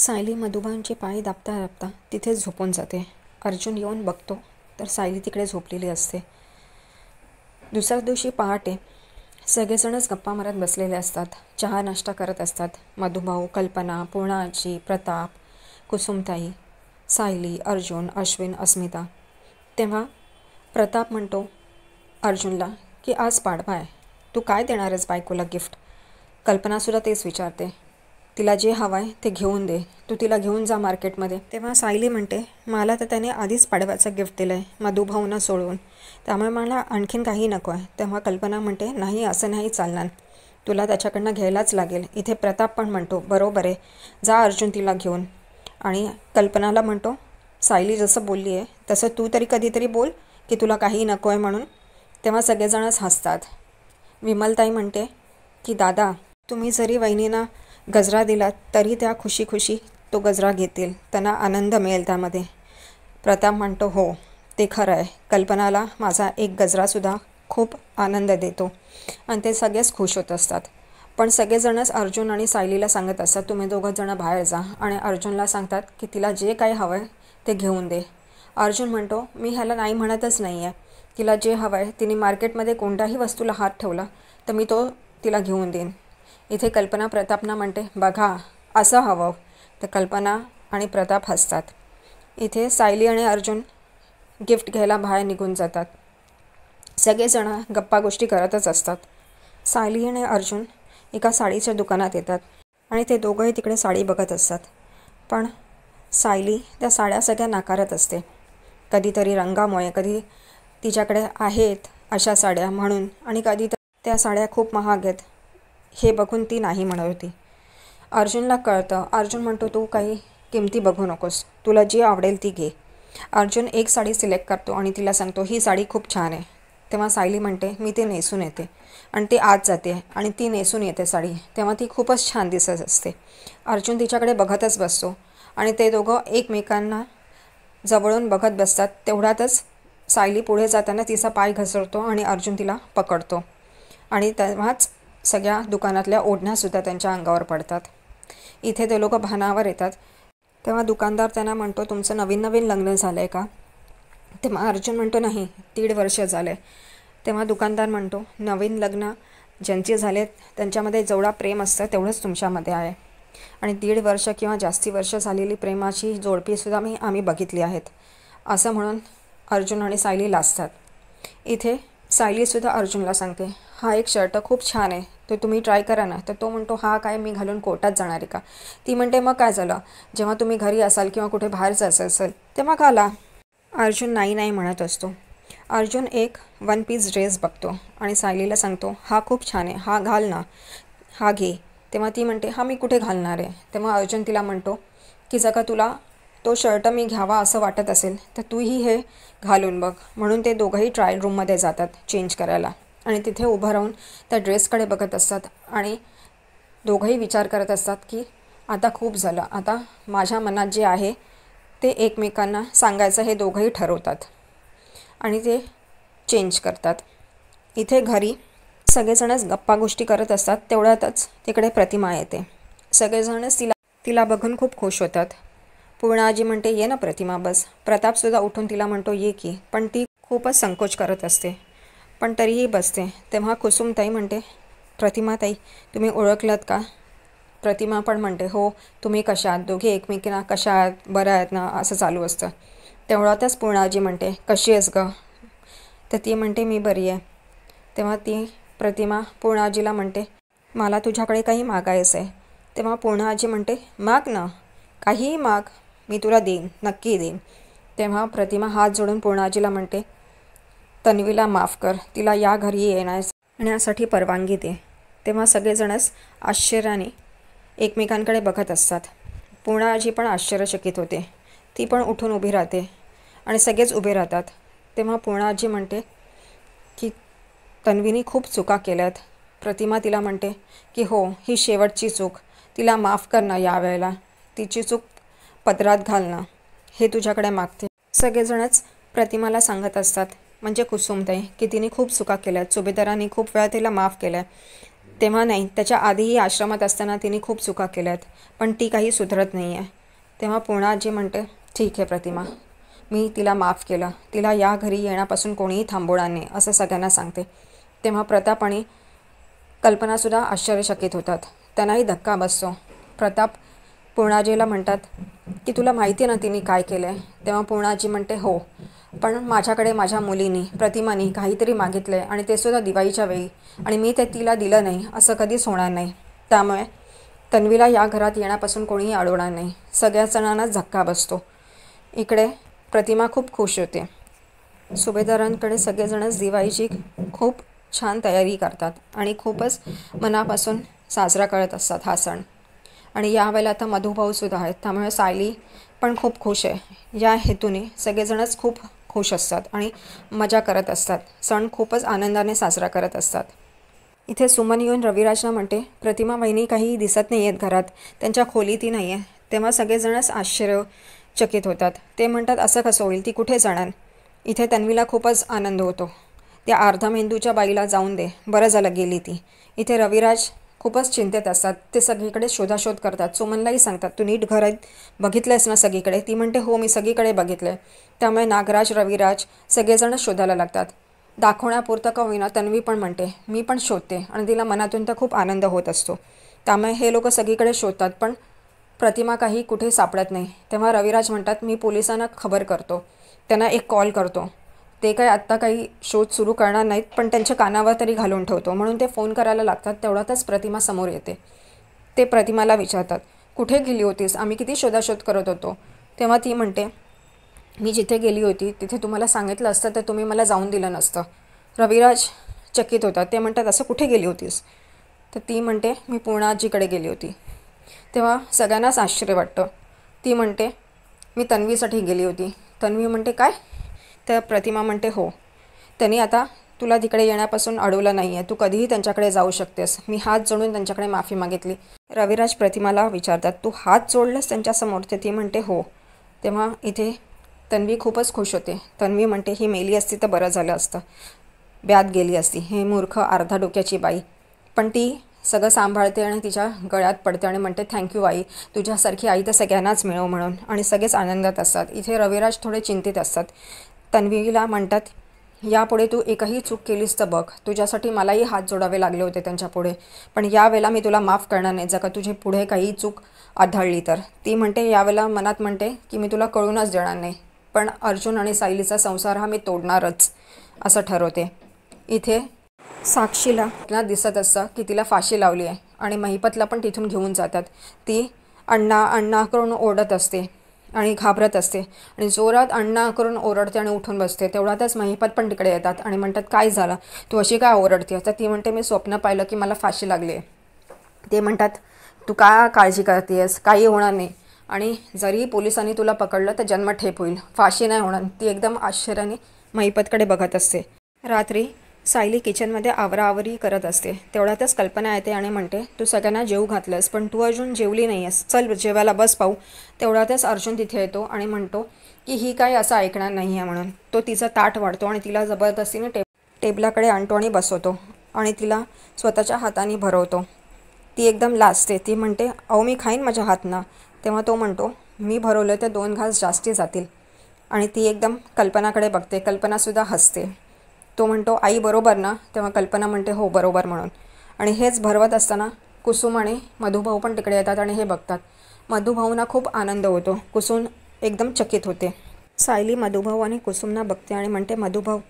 सायली मधुबानचे पाय दाबता दाबता तिथेच झोपून जाते. अर्जुन येऊन बघतो तर सायली तिकडे झोपलेली असते. दुसऱ्या दिवशी पहाटे सगळेजणच गप्पा मारत बसलेले असतात. चहा नाश्ता करत असतात. मधुभाऊ, कल्पना, पूर्णाजी, प्रताप, कुसुमताई, सायली, अर्जुन, अश्विन, अस्मिता. तेव्हा प्रताप म्हणतो अर्जुनला की आज पाडवा आहे, तू काय देणार आहेस बायकोला गिफ्ट? कल्पनासुद्धा तेच विचारते. तिला जे हवं आहे ते घेऊन दे, तू तिला घेऊन जा मार्केटमध्ये. तेव्हा सायली म्हणते मला तर त्याने आधीच पाडव्याचं गिफ्ट दिलं आहे मधुभाऊंना सोडून, त्यामुळे मला आणखीन काही नको आहे. तेव्हा कल्पना म्हणते नाही, असं नाही चालणार, तुला त्याच्याकडनं घ्यायलाच लागेल. इथे प्रताप पण म्हणतो बरोबर आहे, जा अर्जुन तिला घेऊन. आणि कल्पनाला म्हणतो सायली जसं बोलली आहे तसं तू तरी कधीतरी बोल की तुला काही नको आहे म्हणून. तेव्हा सगळेजणच हसतात. विमलताई म्हणते की दादा, तुम्ही जरी वहिनींना गजरा दिलात तरी त्या खुशी खुशी तो गजरा घेतील, त्यांना आनंद मिळेल त्यामध्ये. प्रताप म्हणतो हो ते खरं आहे, कल्पनाला माझा एक गजरासुद्धा खूप आनंद देतो. आणि ते सगळेच खुश होत असतात. पण सगळेजणच अर्जुन आणि सायलीला सांगत असतात तुम्ही दोघंजणं बाहेर जा, आणि अर्जुनला सांगतात की तिला जे काही हवं आहे ते घेऊन दे. अर्जुन म्हणतो मी ह्याला नाही म्हणतच नाही आहे, तिला जे हवं आहे तिने मार्केटमध्ये कोणत्याही वस्तूला हात ठेवला तर मी तो तिला घेऊन देईन. इथे कल्पना प्रतापना म्हणते बघा असं हवं. तर कल्पना आणि प्रताप हसतात. इथे सायली आणि अर्जुन गिफ्ट घ्यायला बाहेर निघून जातात. सगळेजण गप्पा गोष्टी करतच असतात. सायली आणि अर्जुन एका साडीच्या दुकानात येतात आणि ते दोघंही तिकडे साडी बघत असतात. पण सायली त्या साड्या सगळ्या नाकारत असते. कधीतरी रंगामुळे, कधी तिच्याकडे आहेत अशा साड्या म्हणून, आणि कधी त्या साड्या खूप महाग आहेत हे बघून ती नाही म्हणत होती. अर्जुनला कळतं. अर्जुन म्हणतो तू काही किमती बघू नकोस, तुला जी आवडेल ती घे. अर्जुन एक साडी सिलेक्ट करतो आणि तिला सांगतो ही साडी खूप छान आहे. तेव्हा सायली म्हणते मी ते नेसून येते, आणि ती आत जाते आणि ती नेसून येते साडी. तेव्हा ती खूपच छान दिसत असते. अर्जुन तिच्याकडे बघतच बसतो आणि ते दोघं एकमेकांना जवळून बघत बसतात. तेवढ्यातच सायली पुढे जाताना तिचा पाय घसरतो आणि अर्जुन तिला पकडतो, आणि तेव्हाच सगळ्या दुकानातल्या ओढण्यासुद्धा त्यांच्या अंगावर पडतात. इथे ते लोक भानावर येतात. तेव्हा दुकानदार त्यांना म्हणतो तुमचं नवीन नवीन लग्न झालं आहे का? तेव्हा अर्जुन म्हणतो नाही, 1.5 वर्ष झालं आहे. तेव्हा दुकानदार म्हणतो नवीन लग्न ज्यांचे झालेत त्यांच्यामध्ये जेवढा प्रेम असतं तेवढंच तुमच्यामध्ये आहे, आणि 1.5 वर्ष किंवा जास्ती वर्ष झालेली प्रेमाची जोडपीसुद्धा आम्ही बघितली आहेत. असं म्हणून अर्जुन आणि सायली लाजतात. इथे सायलीसुद्धा अर्जुनला सांगते हा एक शर्ट खूप छान आहे, तो तुम्ही ट्राय करा ना. तर तो म्हणतो हा काय मी घालून कोर्टात जाणार आहे का? ती म्हणते मग काय झालं, जेव्हा तुम्ही घरी असाल किंवा कुठे बाहेर जायचं असेल तेव्हा घाला. अर्जुन नाही नाही म्हणत असतो. अर्जुन एक 1 पीस ड्रेस बघतो आणि सायलीला सांगतो हा खूप छान आहे, हा घाल ना, हा घे. तेव्हा ती म्हणते हा मी कुठे घालणार आहे. तेव्हा अर्जुन तिला म्हणतो की जर का तुला तो शर्ट मी घ्यावा असं वाटत असेल तर तूही हे घालून बघ. म्हणून ते दोघंही ट्रायल रूममध्ये जातात चेंज करायला, आणि तिथे उभं राहून त्या ड्रेसकडे बघत असतात आणि दोघंही विचार करत असतात की आता खूप झालं, आता माझ्या मनात जे आहे ते एकमेकांना सांगायचं हे दोघंही ठरवतात आणि ते चेंज करतात. इथे घरी सगळेजणच गप्पा गोष्टी करत असतात. तेवढ्यातच तिकडे प्रतिमा येते. सगळेजणच तिला बघून खूप खुश होतात. पूर्णाजी म्हणते ये ना प्रतिमा बस. प्रतापसुद्धा उठून तिला म्हणतो ये की, पण ती खूपच संकोच करत असते, पण तरीही बसते. तेव्हा कुसुमताई म्हणते प्रतिमाताई तुम्ही ओळखलत का? प्रतिमा पण म्हणते हो, तुम्ही कशा आहात? दोघे एकमेकींना कशा आहात, बरं आहेत ना, असं चालू असतं. तेवढ्यातच पूर्णाजी म्हणते कशी आहेस गं? तर ती म्हणते मी बरी आहे. तेव्हा ती प्रतिमा पूर्णाजीला म्हणते मला तुझ्याकडे काही मागायचं आहे. तेव्हा पूर्णाजी म्हणते माग ना, काहीही माग, मी तुला देईन, नक्की देईन. तेव्हा प्रतिमा हात जोडून पूर्णाजीला म्हणते तन्वीला माफ कर, तिला या घरी येण्यासाठी परवानगी दे. तेव्हा सगळेजणच आश्चर्याने एकमेकांकडे बघत असतात. पूर्णाजी पण आश्चर्यचकित होते. ती पण उठून उभी राहते आणि सगळेच उभे राहतात. तेव्हा पूर्णाजी म्हणते की तन्वीने खूप चुका केल्यात. प्रतिमा तिला म्हणते की हो, ही शेवटची चूक, तिला माफ कर ना, यावेळेला तिची चूक पदरात घाल ना, हे तुझ्याकडे मागते. सगळेजणच प्रतिमाला सांगत असतात, म्हणजे कुसुमताई, की तिने खूप चुका केल्या, सुभेदारांनी खूप वेळा तिला माफ केलं आहे. तेव्हा नाही, त्याच्या आधीही आश्रमात असताना तिने खूप चुका केल्यात, पण ती काही सुधरत नाही आहे. तेव्हा पूर्णाजी म्हणते, ठीक आहे प्रतिमा, मी तिला माफ केलं, तिला या घरी येण्यापासून कोणीही थांबवणार नाही असं सगळ्यांना सांगते. तेव्हा प्रताप आणि कल्पनासुद्धा आश्चर्यचकित होतात. त्यांनाही धक्का बसतो. प्रताप पूर्णाजीला म्हणतात की तुला माहिती आहे ना तिने काय केलं आहे. तेव्हा पूर्णाजी म्हणते हो, पण माझ्याकडे माझ्या मुलीनी प्रतिमानी काहीतरी मागितलं आहे आणि ते सुद्धा दिवाळीच्या वेळी, आणि मी ते तिला दिलं नाही असं कधीच होणार नाही. त्यामुळे तन्वीला या घरात येण्यापासून कोणीही अडवणार नाही. सगळ्या जणांनाच धक्का बसतो. इकडे प्रतिमा खूप खुश होते. सुभेदारांकडे सगळेजणच दिवाळीची खूप छान तयारी करतात आणि खूपच मनापासून साजरा करत असतात हा सण. आणि यावेळेला आता मधुभाऊसुद्धा आहेत, त्यामुळे सायली पण खूप खुश आहे. या हेतूने सगळेजणच खूप खुश असतात आणि मजा करत असतात. सण खूपच आनंदाने साजरा करत असतात. इथे सुमन येऊन रविराजला म्हणते, प्रतिमा वहिनी काही दिसत नाही आहेत घरात, त्यांच्या खोलीतही नाही आहे. तेव्हा सगळेजणच आश्चर्यचकित होतात. ते म्हणतात असं कसं होईल, ती कुठे जाणार. इथे तन्वीला खूपच आनंद होतो. त्या अर्धा मेंदूच्या बाईला जाऊन दे, बरं झालं गेली ती. इथे रविराज खूपच चिंतेत असतात. ते सगळीकडे शोधाशोध करतात. सुमनलाही सांगतात, तू नीट घरात बघितलंयस ना सगळीकडे. ती म्हणते हो, मी सगळीकडे बघितलं आहे. त्यामुळे नागराज, रविराज सगळेजणच शोधायला लागतात. दाखवण्यापुरतं का होईना तन्वी पण म्हणते मी पण शोधते, आणि तिला मनातून तर खूप आनंद होत असतो. त्यामुळे हे लोक सगळीकडे शोधतात, पण प्रतिमा काही कुठे सापडत नाही. तेव्हा रविराज म्हणतात, मी पोलिसांना खबर करतो, त्यांना एक कॉल करतो. ते काही आत्ता काही शोध सुरू करणार नाहीत, पण त्यांच्या कानावर तरी घालून ठेवतो. म्हणून ते फोन करायला लागतात. तेवढ्यातच प्रतिमा समोर येते. ते प्रतिमाला विचारतात, कुठे गेली होतीस, आम्ही किती शोधाशोध करत होतो. तेव्हा ती म्हणते, मी जिथे गेली होती तिथे तुम्हाला सांगितलं असतं तर तुम्ही मला जाऊन दिलं नसतं. रविराज चकित होतात. ते म्हणतात, असं कुठे गेली होतीस. तर ती म्हणते, मी पूर्णाजीकडे गेली होती. तेव्हा सगळ्यांनाच आश्चर्य वाटतं. ती म्हणते, मी तन्वीसाठी गेली होती. तन्वी म्हणते, काय. तर प्रतिमा म्हणते, हो, त्यांनी आता तुला तिकडे येण्यापासून अडवलं नाही आहे, तू कधीही त्यांच्याकडे जाऊ शकतेस. मी हात जोडून त्यांच्याकडे माफी मागितली. रविराज प्रतिमाला विचारतात, तू हात जोडलंस त्यांच्यासमोर. तर ती म्हणते हो. तेव्हा इथे तन्वी खूपच खुश होते. तन्वी म्हणते, ही मेली असती तर बरं झालं असतं, ब्यात गेली असती, हे मूर्ख अर्धा डोक्याची बाई. पण ती सगळं सांभाळते आणि तिच्या गळ्यात पडते आणि म्हणते, थँक्यू आई, तुझ्यासारखी आई तर सगळ्यांनाच मिळव म्हणून. आणि सगळेच आनंदात असतात. इथे रविराज थोडे चिंतित असतात. तन्वीला म्हणतात, यापुढे तू एकही चूक केलीस तर बघ, तुझ्यासाठी मलाही हात जोडावे लागले होते त्यांच्यापुढे, पण यावेळेला मी तुला माफ करणार नाही जर का तुझे पुढे काही चूक आढळली तर. ती म्हणते, यावेळेला मनात म्हणते की मी तुला कळूनच देणार नाही, पण अर्जुन आणि सायलीचा संसार हा मी तोडणारच असं ठरवते. इथे साक्षीला दिसत असतं की तिला फाशी लावली आहे आणि महिपतला पण तिथून घेऊन जातात. ती अण्णा अण्णा करून ओरडत असते आणि घाबरत असते आणि जोरात अण्णा करून ओरडते आणि उठून बसते. तेवढ्यातच महिपत पण तिकडे येतात आणि म्हणतात, काय झालं, तू अशी काय ओरडते. तर ती म्हणते, मी स्वप्न पाहिलं की मला फाशी लागली आहे. ते म्हणतात, तू का काळजी करतेस, काही होणार नाही, आणि जरी पोलिसांनी तुला पकडलं तर जन्मठेप होईल, फाशी नाही होणार. ती एकदम आश्चर्याने महिपतकडे बघत असते. रात्री सायली किचनमध्ये आवराआवरी करत असते. तेवढ्यातच कल्पना येते आणि म्हणते, तू सगळ्यांना जेवू घातलंस पण तू अजून जेवली नाही आहेस, चल जेवायला बस पाहू. तेवढ्यातच अर्जुन तिथे येतो आणि म्हणतो की ही काय असं ऐकणार नाही आहे म्हणून. तो तिचं ताट वाढतो आणि तिला जबरदस्तीने टेबलाकडे आणतो आणि बसवतो आणि तिला स्वतःच्या हाताने भरवतो. ती एकदम लाजते. ती म्हणते, अहो मी खाईन माझ्या हातनं. तेव्हा तो म्हणतो, मी भरवलं तर 2 घास जास्ती जातील. आणि ती एकदम कल्पनाकडे बघते. कल्पनासुद्धा हसते. तो म्हणतो, आई बरोबर ना. तेव्हा कल्पना म्हणते, हो बरोबर म्हणून. आणि हेच भरवत असताना कुसुम आणि मधुभाऊ पण तिकडे येतात आणि हे बघतात. मधुभाऊंना खूप आनंद होतो. कुसुम एकदम चकित होते. सायली मधुभाऊ आणि कुसुमना बघते आणि म्हणते, मधुभाऊ,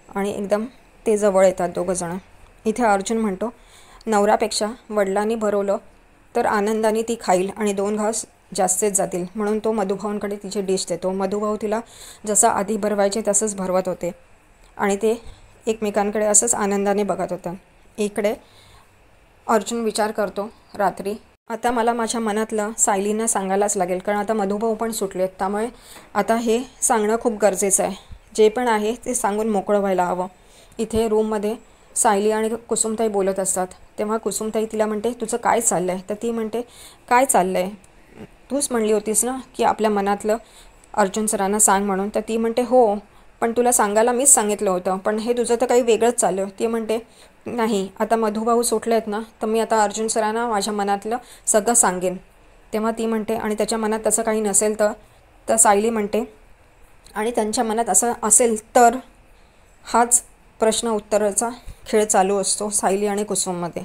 आणि एकदम ते जवळ येतात दोघंजणं. इथे अर्जुन म्हणतो, नवऱ्यापेक्षा वडिलांनी भरवलं तर आनंदाने ती खाईल आणि 2 घास जास्तीच जातील, म्हणून तो मधुभाऊंकडे तिची डिश देतो. मधुभाऊ तिला जसं आधी भरवायचे तसंच भरवत होते आणि ते एकमेकांकडे असंच आनंदाने बघत होतं. इकडे अर्जुन विचार करतो रात्री, आता मला माझ्या मनातलं सायलींना सांगायलाच लागेल, कारण आता मधुभाऊ पण सुटलेत. त्यामुळे आता हे सांगणं खूप गरजेचं आहे. जे पण आहे ते सांगून मोकळं व्हायला हवं. इथे रूममध्ये सायली आणि कुसुमताई बोलत असतात. तेव्हा कुसुमताई तिला म्हणते, तुझं काय चाललं आहे. तर ती म्हणते, काय चाललं आहे, तूच म्हणली होतीस ना की आपल्या मनातलं अर्जुन सरांना सांग म्हणून. तर ती म्हणते, हो पण तुला सांगायला मीच सांगितलं होतं, पण हे तुझं तर काही वेगळंच चाललं. ती म्हणते, नाही, आता मधुभाऊ सुटले आहेत ना, तर मी आता अर्जुन सरांना माझ्या मनातलं सगळं सांगेन. तेव्हा ती म्हणते आणि त्याच्या मनात तसं काही नसेल तर तर सायली म्हणते आणि त्यांच्या मनात असं असेल तर हाच प्रश्न उत्तराचा खेळ चालू असतो सायली आणि कुसुममध्ये.